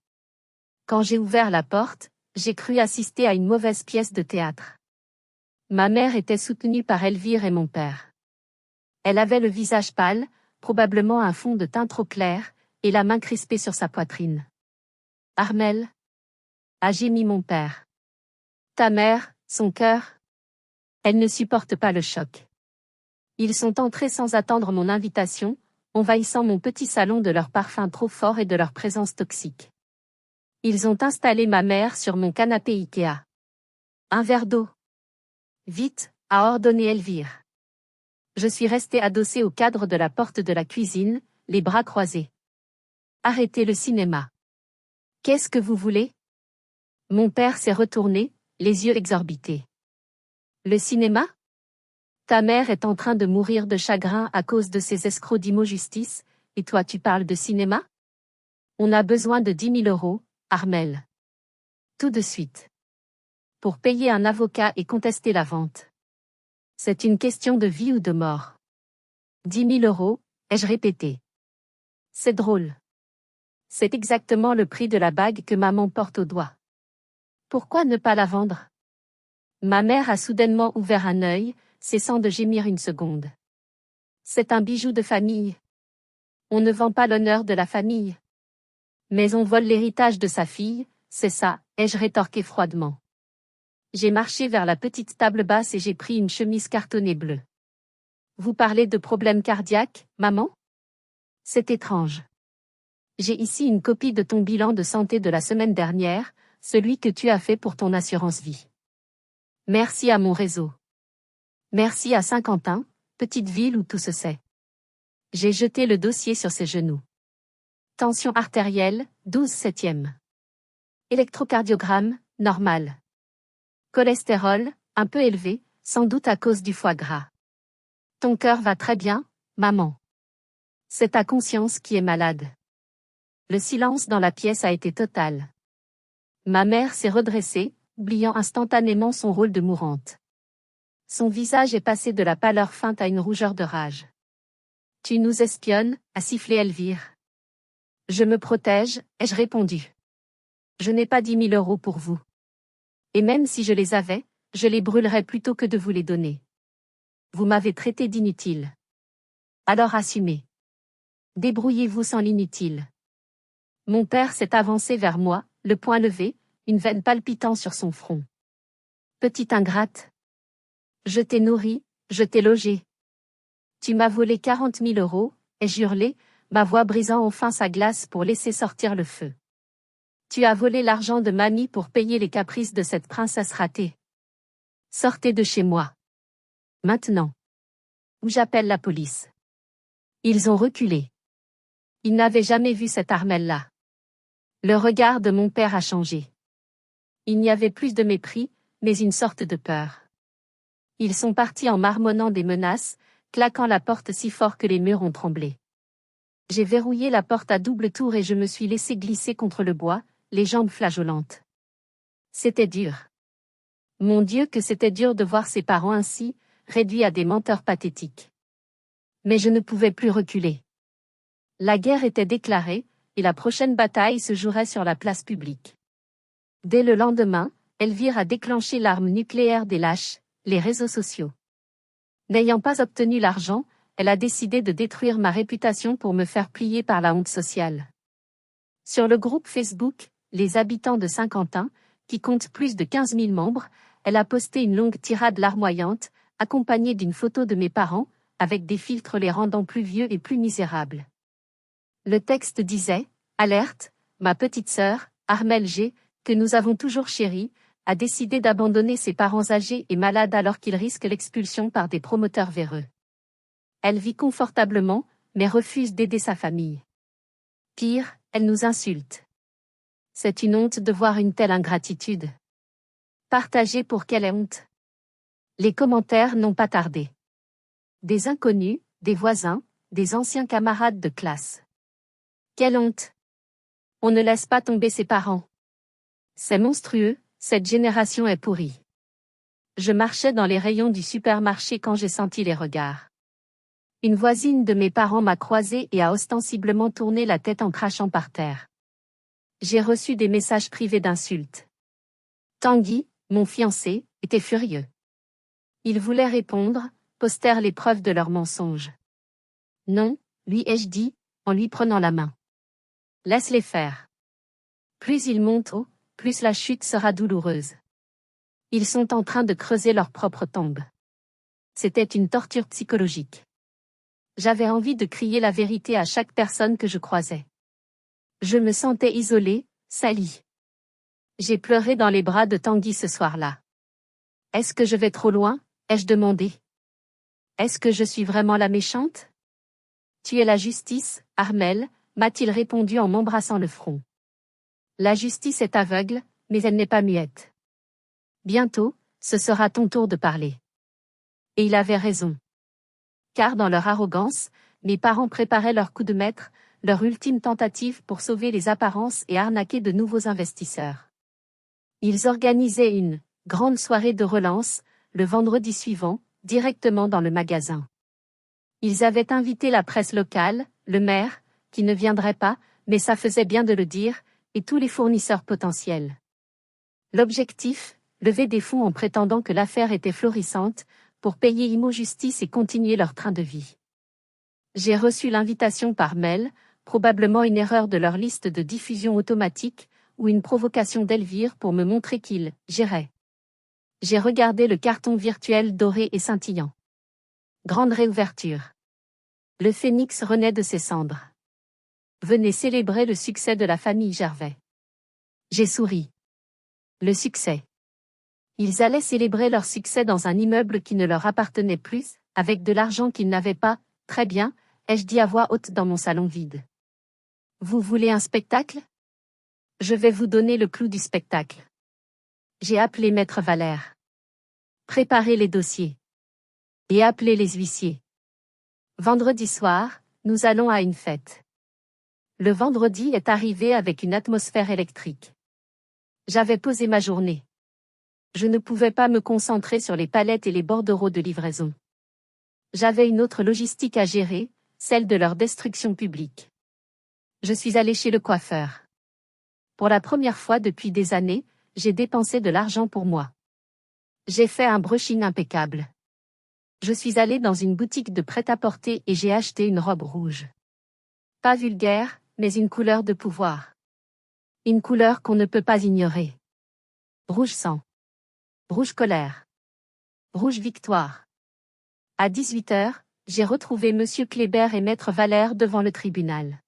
Quand j'ai ouvert la porte, j'ai cru assister à une mauvaise pièce de théâtre. Ma mère était soutenue par Elvire et mon père. Elle avait le visage pâle, probablement un fond de teint trop clair, et la main crispée sur sa poitrine. Armelle? A gémi mon père. Ta mère, son cœur? Elle ne supporte pas le choc. Ils sont entrés sans attendre mon invitation, envahissant mon petit salon de leur parfum trop fort et de leur présence toxique. Ils ont installé ma mère sur mon canapé Ikea. Un verre d'eau. Vite, a ordonné Elvire. Je suis restée adossée au cadre de la porte de la cuisine, les bras croisés. Arrêtez le cinéma. Qu'est-ce que vous voulez? Mon père s'est retourné, les yeux exorbités. Le cinéma? Ta mère est en train de mourir de chagrin à cause de ces escrocs d'Imo-Justice, et toi tu parles de cinéma? On a besoin de 10 000 €, Armelle. Tout de suite. Pour payer un avocat et contester la vente. C'est une question de vie ou de mort. 10 000 €, ai-je répété. C'est drôle. C'est exactement le prix de la bague que maman porte au doigt. Pourquoi ne pas la vendre? Ma mère a soudainement ouvert un œil, cessant de gémir une seconde. C'est un bijou de famille. On ne vend pas l'honneur de la famille. Mais on vole l'héritage de sa fille, c'est ça, ai-je rétorqué froidement. J'ai marché vers la petite table basse et j'ai pris une chemise cartonnée bleue. Vous parlez de problèmes cardiaques, maman? C'est étrange. J'ai ici une copie de ton bilan de santé de la semaine dernière, celui que tu as fait pour ton assurance vie. Merci à mon réseau. Merci à Saint-Quentin, petite ville où tout se sait. J'ai jeté le dossier sur ses genoux. Tension artérielle, 12/7. Électrocardiogramme, normal. Cholestérol, un peu élevé, sans doute à cause du foie gras. Ton cœur va très bien, maman. C'est ta conscience qui est malade. Le silence dans la pièce a été total. Ma mère s'est redressée, oubliant instantanément son rôle de mourante. Son visage est passé de la pâleur feinte à une rougeur de rage. Tu nous espionnes, a sifflé Elvire. Je me protège, ai-je répondu. Je n'ai pas 10 000 € pour vous. Et même si je les avais, je les brûlerais plutôt que de vous les donner. Vous m'avez traité d'inutile. Alors assumez. Débrouillez-vous sans l'inutile. Mon père s'est avancé vers moi, le poing levé, une veine palpitant sur son front. Petite ingrate. Je t'ai nourri, je t'ai logé. Tu m'as volé 40 000 €, ai-je hurlé, ma voix brisant enfin sa glace pour laisser sortir le feu. Tu as volé l'argent de mamie pour payer les caprices de cette princesse ratée. Sortez de chez moi. Maintenant. Ou j'appelle la police. Ils ont reculé. Ils n'avaient jamais vu cette Armelle-là. Le regard de mon père a changé. Il n'y avait plus de mépris, mais une sorte de peur. Ils sont partis en marmonnant des menaces, claquant la porte si fort que les murs ont tremblé. J'ai verrouillé la porte à double tour et je me suis laissé glisser contre le bois, les jambes flageolantes. C'était dur. Mon Dieu que c'était dur de voir ses parents ainsi, réduits à des menteurs pathétiques. Mais je ne pouvais plus reculer. La guerre était déclarée, et la prochaine bataille se jouerait sur la place publique. Dès le lendemain, Elvire a déclenché l'arme nucléaire des lâches, les réseaux sociaux. N'ayant pas obtenu l'argent, elle a décidé de détruire ma réputation pour me faire plier par la honte sociale. Sur le groupe Facebook, Les habitants de Saint-Quentin, qui compte plus de 15 000 membres, elle a posté une longue tirade larmoyante, accompagnée d'une photo de mes parents, avec des filtres les rendant plus vieux et plus misérables. Le texte disait « Alerte, ma petite sœur, Armelle G, que nous avons toujours chérie, a décidé d'abandonner ses parents âgés et malades alors qu'ils risquent l'expulsion par des promoteurs véreux. Elle vit confortablement, mais refuse d'aider sa famille. Pire, elle nous insulte. C'est une honte de voir une telle ingratitude. Partagée pour quelle honte. Les commentaires n'ont pas tardé. Des inconnus, des voisins, des anciens camarades de classe. Quelle honte! On ne laisse pas tomber ses parents. C'est monstrueux, cette génération est pourrie. Je marchais dans les rayons du supermarché quand j'ai senti les regards. Une voisine de mes parents m'a croisée et a ostensiblement tourné la tête en crachant par terre. J'ai reçu des messages privés d'insultes. Tanguy, mon fiancé, était furieux. Il voulait répondre, postèrent les preuves de leur mensonge. Non, lui ai-je dit, en lui prenant la main. Laisse-les faire. Plus ils montent haut, plus la chute sera douloureuse. Ils sont en train de creuser leur propre tombe. C'était une torture psychologique. J'avais envie de crier la vérité à chaque personne que je croisais. Je me sentais isolée, salie. J'ai pleuré dans les bras de Tanguy ce soir-là. Est-ce que je vais trop loin, ai-je demandé. Est-ce que je suis vraiment la méchante? Tu es la justice, Armelle, m'a-t-il répondu en m'embrassant le front. La justice est aveugle, mais elle n'est pas muette. Bientôt, ce sera ton tour de parler. Et il avait raison. Car dans leur arrogance, mes parents préparaient leur coup de maître, leur ultime tentative pour sauver les apparences et arnaquer de nouveaux investisseurs. Ils organisaient une grande soirée de relance, le vendredi suivant, directement dans le magasin. Ils avaient invité la presse locale, le maire, qui ne viendrait pas, mais ça faisait bien de le dire, et tous les fournisseurs potentiels. L'objectif, lever des fonds en prétendant que l'affaire était florissante, pour payer Imo Justice et continuer leur train de vie. J'ai reçu l'invitation par mail, probablement une erreur de leur liste de diffusion automatique, ou une provocation d'Elvire pour me montrer qu'ils géraient. J'ai regardé le carton virtuel doré et scintillant. Grande réouverture. Le phénix renaît de ses cendres. Venez célébrer le succès de la famille Gervais. J'ai souri. Le succès. Ils allaient célébrer leur succès dans un immeuble qui ne leur appartenait plus, avec de l'argent qu'ils n'avaient pas. Très bien, ai-je dit à voix haute dans mon salon vide. Vous voulez un spectacle? Je vais vous donner le clou du spectacle. J'ai appelé Maître Valère. Préparez les dossiers. Et appelez les huissiers. Vendredi soir, nous allons à une fête. Le vendredi est arrivé avec une atmosphère électrique. J'avais posé ma journée. Je ne pouvais pas me concentrer sur les palettes et les bordereaux de livraison. J'avais une autre logistique à gérer, celle de leur destruction publique. Je suis allée chez le coiffeur. Pour la première fois depuis des années, j'ai dépensé de l'argent pour moi. J'ai fait un brushing impeccable. Je suis allée dans une boutique de prêt-à-porter et j'ai acheté une robe rouge. Pas vulgaire, mais une couleur de pouvoir. Une couleur qu'on ne peut pas ignorer. Rouge sang. Rouge colère. Rouge victoire. À 18h, j'ai retrouvé Monsieur Kléber et Maître Valère devant le tribunal.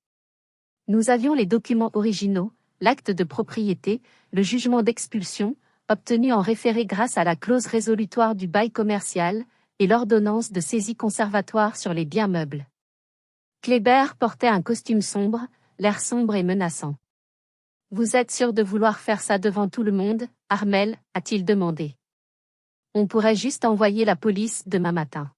Nous avions les documents originaux, l'acte de propriété, le jugement d'expulsion, obtenu en référé grâce à la clause résolutoire du bail commercial, et l'ordonnance de saisie conservatoire sur les biens meubles. Kléber portait un costume sombre, l'air sombre et menaçant. « Vous êtes sûr de vouloir faire ça devant tout le monde, Armel ?» a-t-il demandé. « On pourrait juste envoyer la police demain matin. »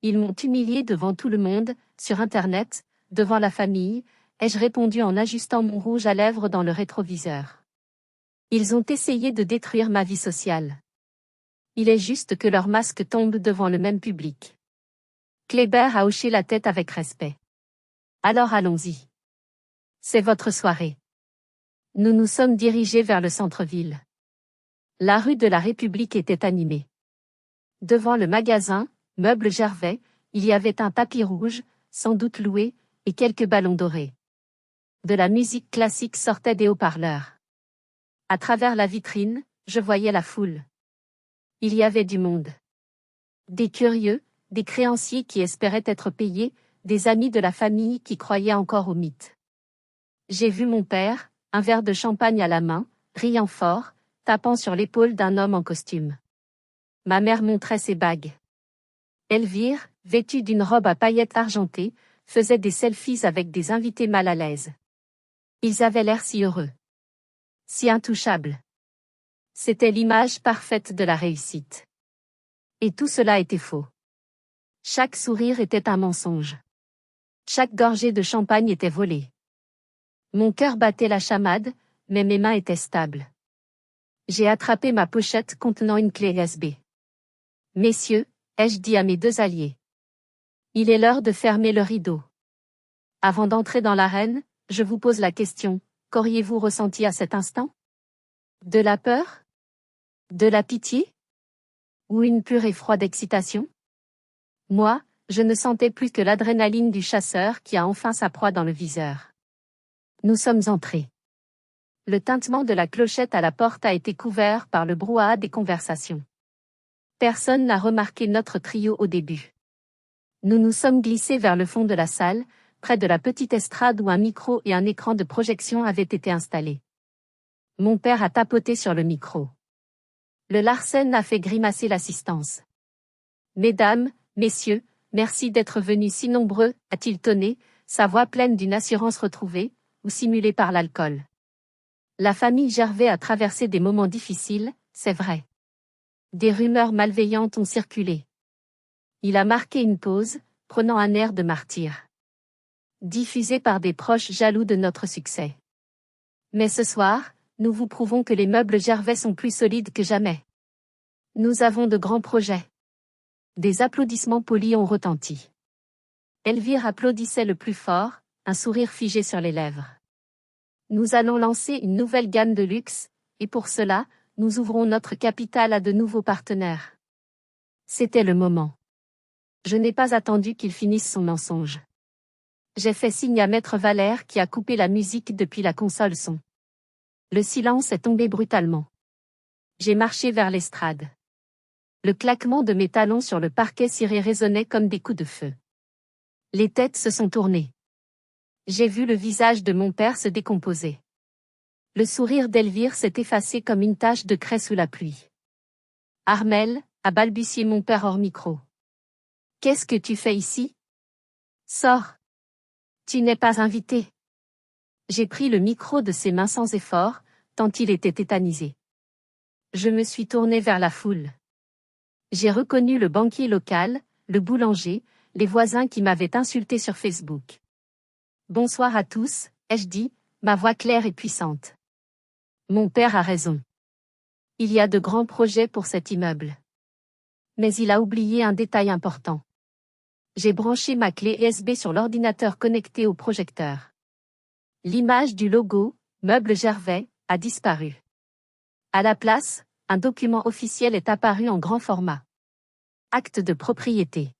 Ils m'ont humilié devant tout le monde, sur Internet, devant la famille, ai-je répondu en ajustant mon rouge à lèvres dans le rétroviseur. Ils ont essayé de détruire ma vie sociale. Il est juste que leur masque tombe devant le même public. Kléber a hoché la tête avec respect. Alors allons-y. C'est votre soirée. Nous nous sommes dirigés vers le centre-ville. La rue de la République était animée. Devant le magasin, Meubles Gervais, il y avait un tapis rouge, sans doute loué, et quelques ballons dorés. De la musique classique sortait des haut-parleurs. À travers la vitrine, je voyais la foule. Il y avait du monde. Des curieux, des créanciers qui espéraient être payés, des amis de la famille qui croyaient encore au mythe. J'ai vu mon père, un verre de champagne à la main, riant fort, tapant sur l'épaule d'un homme en costume. Ma mère montrait ses bagues. Elvire, vêtue d'une robe à paillettes argentées, faisait des selfies avec des invités mal à l'aise. Ils avaient l'air si heureux. Si intouchables. C'était l'image parfaite de la réussite. Et tout cela était faux. Chaque sourire était un mensonge. Chaque gorgée de champagne était volée. Mon cœur battait la chamade, mais mes mains étaient stables. J'ai attrapé ma pochette contenant une clé USB. Messieurs, ai-je dit à mes deux alliés. Il est l'heure de fermer le rideau. Avant d'entrer dans l'arène, je vous pose la question, qu'auriez-vous ressenti à cet instant? De la peur? De la pitié? Ou une pure et froide excitation? Moi, je ne sentais plus que l'adrénaline du chasseur qui a enfin sa proie dans le viseur. Nous sommes entrés. Le tintement de la clochette à la porte a été couvert par le brouhaha des conversations. Personne n'a remarqué notre trio au début. Nous nous sommes glissés vers le fond de la salle, près de la petite estrade où un micro et un écran de projection avaient été installés. Mon père a tapoté sur le micro. Le Larsen a fait grimacer l'assistance. Mesdames, messieurs, merci d'être venus si nombreux, a-t-il tonné, sa voix pleine d'une assurance retrouvée, ou simulée par l'alcool. La famille Gervais a traversé des moments difficiles, c'est vrai. Des rumeurs malveillantes ont circulé. Il a marqué une pause, prenant un air de martyr. Diffusé par des proches jaloux de notre succès. Mais ce soir, nous vous prouvons que les meubles Gervais sont plus solides que jamais. Nous avons de grands projets. Des applaudissements polis ont retenti. Elvire applaudissait le plus fort, un sourire figé sur les lèvres. Nous allons lancer une nouvelle gamme de luxe, et pour cela, nous ouvrons notre capital à de nouveaux partenaires. C'était le moment. Je n'ai pas attendu qu'il finisse son mensonge. J'ai fait signe à Maître Valère qui a coupé la musique depuis la console son. Le silence est tombé brutalement. J'ai marché vers l'estrade. Le claquement de mes talons sur le parquet ciré résonnait comme des coups de feu. Les têtes se sont tournées. J'ai vu le visage de mon père se décomposer. Le sourire d'Elvire s'est effacé comme une tache de craie sous la pluie. Armel, a balbutié mon père hors micro. Qu'est-ce que tu fais ici? Sors. Tu n'es pas invité. J'ai pris le micro de ses mains sans effort, tant il était tétanisé. Je me suis tourné vers la foule. J'ai reconnu le banquier local, le boulanger, les voisins qui m'avaient insulté sur Facebook. Bonsoir à tous, ai-je dit, ma voix claire et puissante. Mon père a raison. Il y a de grands projets pour cet immeuble. Mais il a oublié un détail important. J'ai branché ma clé USB sur l'ordinateur connecté au projecteur. L'image du logo, Meubles Gervais, a disparu. À la place, un document officiel est apparu en grand format. Acte de propriété.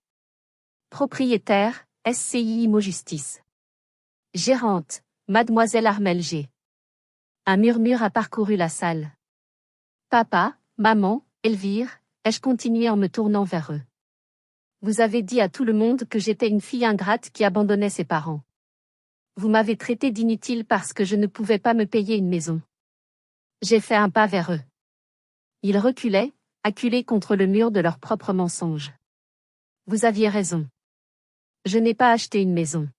Propriétaire, SCI Imo Justice. Gérante, Mademoiselle Armelle G. Un murmure a parcouru la salle. Papa, maman, Elvire, ai-je continué en me tournant vers eux. Vous avez dit à tout le monde que j'étais une fille ingrate qui abandonnait ses parents. Vous m'avez traité d'inutile parce que je ne pouvais pas me payer une maison. J'ai fait un pas vers eux. Ils reculaient, acculés contre le mur de leurs propres mensonges. Vous aviez raison. Je n'ai pas acheté une maison.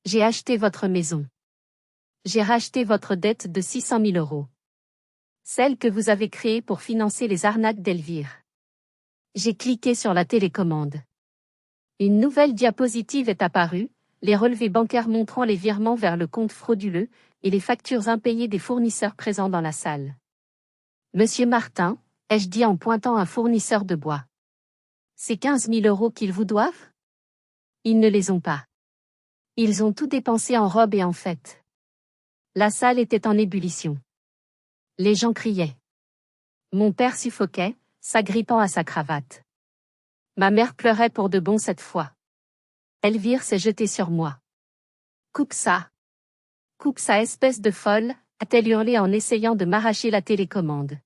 J'ai acheté votre maison. J'ai racheté votre dette de 600 000 €. Celle que vous avez créée pour financer les arnaques d'Elvire. J'ai cliqué sur la télécommande. Une nouvelle diapositive est apparue, les relevés bancaires montrant les virements vers le compte frauduleux et les factures impayées des fournisseurs présents dans la salle. Monsieur Martin, ai-je dit en pointant un fournisseur de bois. C'est 15 000 € qu'ils vous doivent? Ils ne les ont pas. Ils ont tout dépensé en robes et en fêtes. La salle était en ébullition. Les gens criaient. Mon père suffoquait, s'agrippant à sa cravate. Ma mère pleurait pour de bon cette fois. Elvire s'est jetée sur moi. Coupe ça. Coupe ça, espèce de folle, a-t-elle hurlé en essayant de m'arracher la télécommande.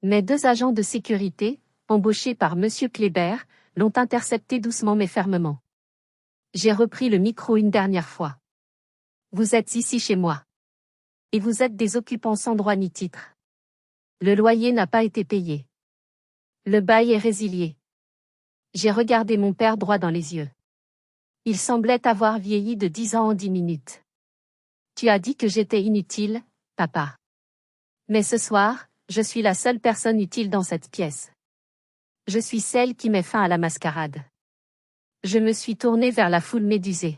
Mes 2 agents de sécurité, embauchés par Monsieur Kléber, l'ont intercepté doucement mais fermement. J'ai repris le micro une dernière fois. Vous êtes ici chez moi. Et vous êtes des occupants sans droit ni titre. Le loyer n'a pas été payé. Le bail est résilié. J'ai regardé mon père droit dans les yeux. Il semblait avoir vieilli de 10 ans en 10 minutes. Tu as dit que j'étais inutile, papa. Mais ce soir, je suis la seule personne utile dans cette pièce. Je suis celle qui met fin à la mascarade. Je me suis tournée vers la foule médusée.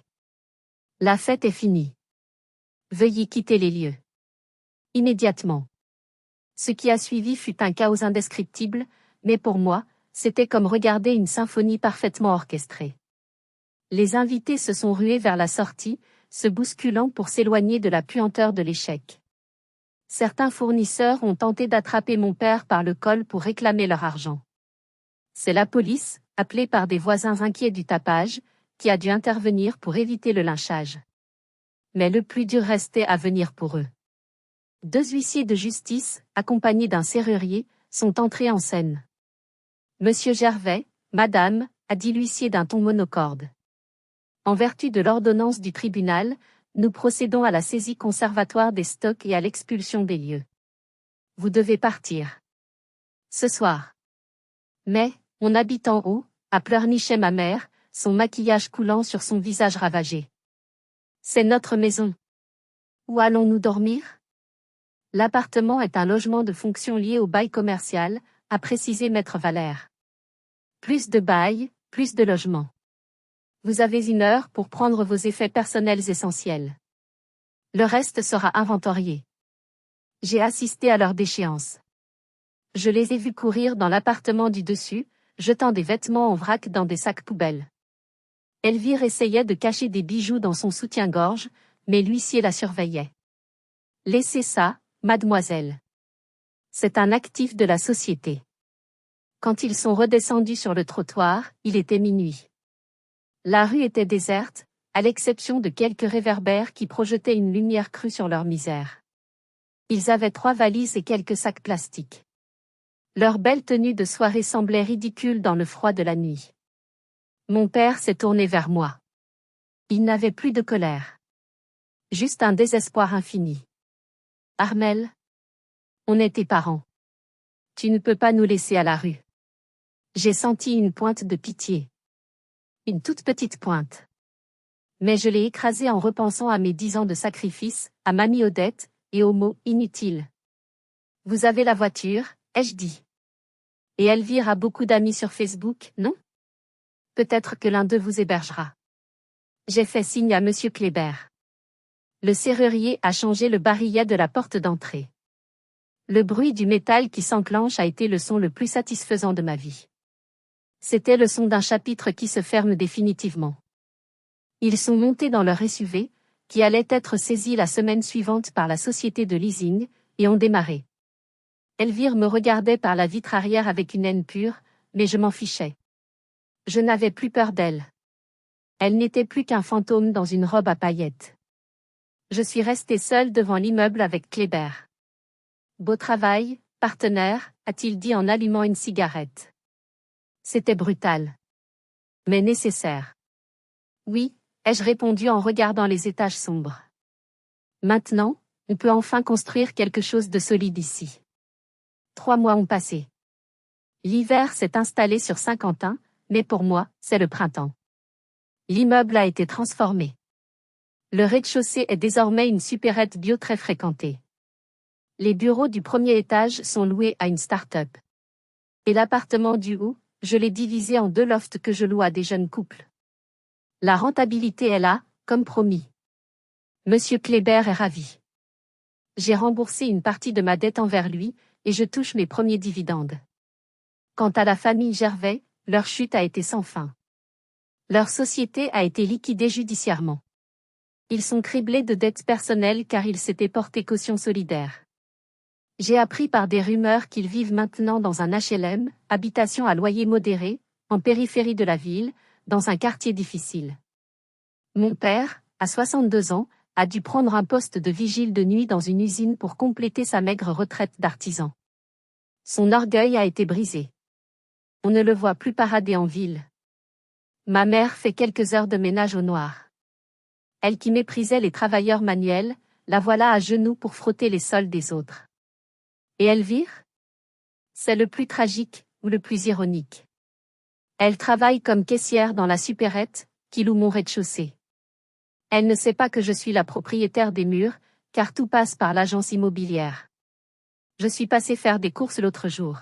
La fête est finie. Veuillez quitter les lieux. Immédiatement. Ce qui a suivi fut un chaos indescriptible, mais pour moi, c'était comme regarder une symphonie parfaitement orchestrée. Les invités se sont rués vers la sortie, se bousculant pour s'éloigner de la puanteur de l'échec. Certains fournisseurs ont tenté d'attraper mon père par le col pour réclamer leur argent. C'est la police, appelée par des voisins inquiets du tapage, qui a dû intervenir pour éviter le lynchage. Mais le plus dur restait à venir pour eux. 2 huissiers de justice, accompagnés d'un serrurier, sont entrés en scène. Monsieur Gervais, madame, a dit l'huissier d'un ton monocorde. En vertu de l'ordonnance du tribunal, nous procédons à la saisie conservatoire des stocks et à l'expulsion des lieux. Vous devez partir. Ce soir. Mais, on habite en haut, a pleurniché ma mère, son maquillage coulant sur son visage ravagé. C'est notre maison. Où allons-nous dormir? L'appartement est un logement de fonction lié au bail commercial, a précisé Maître Valère. Plus de bail, plus de logement. Vous avez 1 heure pour prendre vos effets personnels essentiels. Le reste sera inventorié. J'ai assisté à leur déchéance. Je les ai vus courir dans l'appartement du dessus, jetant des vêtements en vrac dans des sacs poubelles. Elvire essayait de cacher des bijoux dans son soutien-gorge, mais l'huissier la surveillait. Laissez ça, mademoiselle. C'est un actif de la société. Quand ils sont redescendus sur le trottoir, il était minuit. La rue était déserte, à l'exception de quelques réverbères qui projetaient une lumière crue sur leur misère. Ils avaient 3 valises et quelques sacs plastiques. Leur belle tenue de soirée semblait ridicule dans le froid de la nuit. Mon père s'est tourné vers moi. Il n'avait plus de colère. Juste un désespoir infini. Armelle, on est tes parents. Tu ne peux pas nous laisser à la rue. J'ai senti une pointe de pitié. Une toute petite pointe. Mais je l'ai écrasée en repensant à mes 10 ans de sacrifice, à mamie Odette, et aux mots inutiles. Vous avez la voiture, ai-je dit. Et Elvire a beaucoup d'amis sur Facebook, non? Peut-être que l'un d'eux vous hébergera. J'ai fait signe à Monsieur Kléber. Le serrurier a changé le barillet de la porte d'entrée. Le bruit du métal qui s'enclenche a été le son le plus satisfaisant de ma vie. C'était le son d'un chapitre qui se ferme définitivement. Ils sont montés dans leur SUV, qui allaient être saisis la semaine suivante par la société de leasing, et ont démarré. Elvire me regardait par la vitre arrière avec une haine pure, mais je m'en fichais. Je n'avais plus peur d'elle. Elle n'était plus qu'un fantôme dans une robe à paillettes. Je suis restée seule devant l'immeuble avec Kléber. Beau travail, partenaire, a-t-il dit en allumant une cigarette. C'était brutal. Mais nécessaire. Oui, ai-je répondu en regardant les étages sombres. Maintenant, on peut enfin construire quelque chose de solide ici. 3 mois ont passé. L'hiver s'est installé sur Saint-Quentin, mais pour moi, c'est le printemps. L'immeuble a été transformé. Le rez-de-chaussée est désormais une supérette bio très fréquentée. Les bureaux du premier étage sont loués à une start-up. Et l'appartement du haut, je l'ai divisé en 2 lofts que je loue à des jeunes couples. La rentabilité est là, comme promis. Monsieur Kléber est ravi. J'ai remboursé une partie de ma dette envers lui, et je touche mes premiers dividendes. Quant à la famille Gervais, leur chute a été sans fin. Leur société a été liquidée judiciairement. Ils sont criblés de dettes personnelles car ils s'étaient portés caution solidaire. J'ai appris par des rumeurs qu'ils vivent maintenant dans un HLM, habitation à loyer modéré, en périphérie de la ville, dans un quartier difficile. Mon père, à 62 ans, a dû prendre un poste de vigile de nuit dans une usine pour compléter sa maigre retraite d'artisan. Son orgueil a été brisé. On ne le voit plus parader en ville. Ma mère fait quelques heures de ménage au noir. Elle qui méprisait les travailleurs manuels, la voilà à genoux pour frotter les sols des autres. Et Elvire? C'est le plus tragique, ou le plus ironique. Elle travaille comme caissière dans la supérette, qui loue mon rez-de-chaussée. Elle ne sait pas que je suis la propriétaire des murs, car tout passe par l'agence immobilière. Je suis passée faire des courses l'autre jour.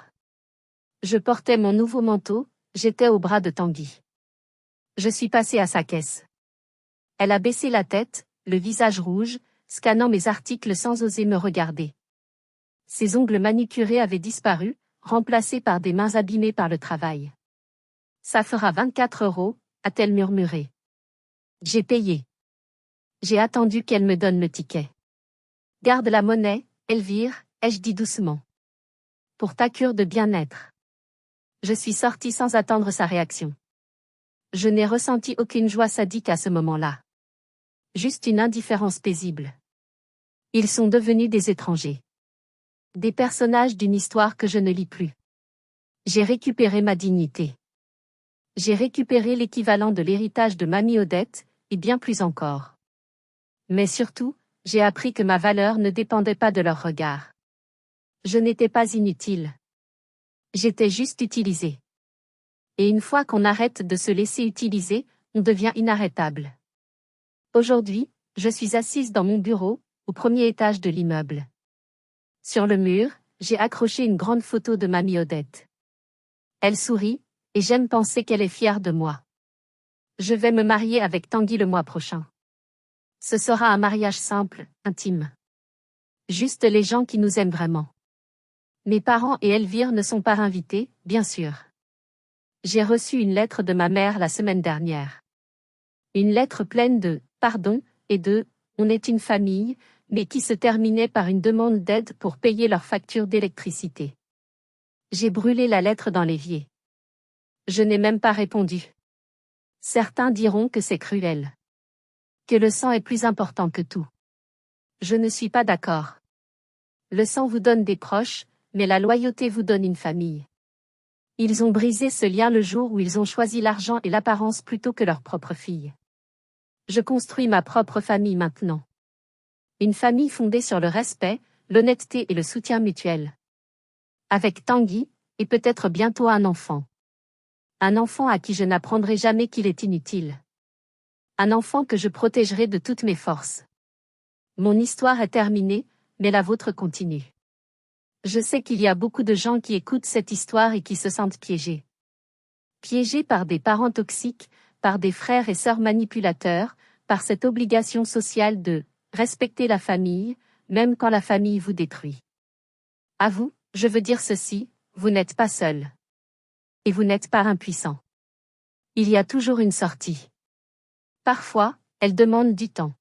Je portais mon nouveau manteau, j'étais au bras de Tanguy. Je suis passée à sa caisse. Elle a baissé la tête, le visage rouge, scannant mes articles sans oser me regarder. Ses ongles manicurés avaient disparu, remplacés par des mains abîmées par le travail. Ça fera 24 €, a-t-elle murmuré. J'ai payé. J'ai attendu qu'elle me donne le ticket. Garde la monnaie, Elvire, ai-je dit doucement. Pour ta cure de bien-être. Je suis sortie sans attendre sa réaction. Je n'ai ressenti aucune joie sadique à ce moment-là. Juste une indifférence paisible. Ils sont devenus des étrangers. Des personnages d'une histoire que je ne lis plus. J'ai récupéré ma dignité. J'ai récupéré l'équivalent de l'héritage de Mamie Odette, et bien plus encore. Mais surtout, j'ai appris que ma valeur ne dépendait pas de leur regard. Je n'étais pas inutile. J'étais juste utilisée. Et une fois qu'on arrête de se laisser utiliser, on devient inarrêtable. Aujourd'hui, je suis assise dans mon bureau, au premier étage de l'immeuble. Sur le mur, j'ai accroché une grande photo de Mamie Odette. Elle sourit, et j'aime penser qu'elle est fière de moi. Je vais me marier avec Tanguy le mois prochain. Ce sera un mariage simple, intime. Juste les gens qui nous aiment vraiment. Mes parents et Elvire ne sont pas invités, bien sûr. J'ai reçu une lettre de ma mère la semaine dernière. Une lettre pleine de « pardon » et de « on est une famille », mais qui se terminait par une demande d'aide pour payer leurs factures d'électricité. J'ai brûlé la lettre dans l'évier. Je n'ai même pas répondu. Certains diront que c'est cruel. Que le sang est plus important que tout. Je ne suis pas d'accord. Le sang vous donne des proches, mais la loyauté vous donne une famille. Ils ont brisé ce lien le jour où ils ont choisi l'argent et l'apparence plutôt que leur propre fille. Je construis ma propre famille maintenant. Une famille fondée sur le respect, l'honnêteté et le soutien mutuel. Avec Tanguy, et peut-être bientôt un enfant. Un enfant à qui je n'apprendrai jamais qu'il est inutile. Un enfant que je protégerai de toutes mes forces. Mon histoire est terminée, mais la vôtre continue. Je sais qu'il y a beaucoup de gens qui écoutent cette histoire et qui se sentent piégés. Piégés par des parents toxiques, par des frères et sœurs manipulateurs, par cette obligation sociale de respecter la famille, même quand la famille vous détruit. À vous, je veux dire ceci, vous n'êtes pas seul. Et vous n'êtes pas impuissant. Il y a toujours une sortie. Parfois, elle demande du temps.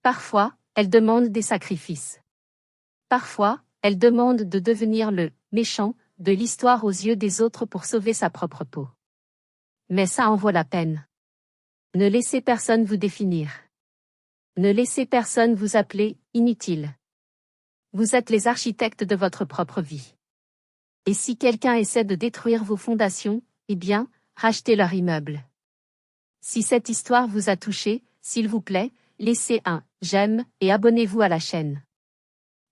Parfois, elles demandent des sacrifices. Parfois, elles demandent de devenir le méchant de l'histoire aux yeux des autres pour sauver sa propre peau. Mais ça en vaut la peine. Ne laissez personne vous définir. Ne laissez personne vous appeler inutile. Vous êtes les architectes de votre propre vie. Et si quelqu'un essaie de détruire vos fondations, eh bien, rachetez leur immeuble. Si cette histoire vous a touché, s'il vous plaît, laissez un j'aime et abonnez-vous à la chaîne.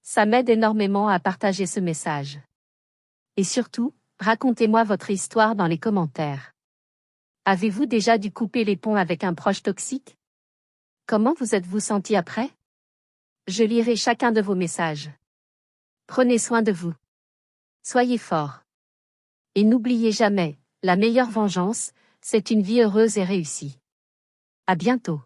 Ça m'aide énormément à partager ce message. Et surtout, racontez-moi votre histoire dans les commentaires. Avez-vous déjà dû couper les ponts avec un proche toxique? Comment vous êtes-vous senti après? Je lirai chacun de vos messages. Prenez soin de vous. Soyez forts. Et n'oubliez jamais, la meilleure vengeance, c'est une vie heureuse et réussie. À bientôt.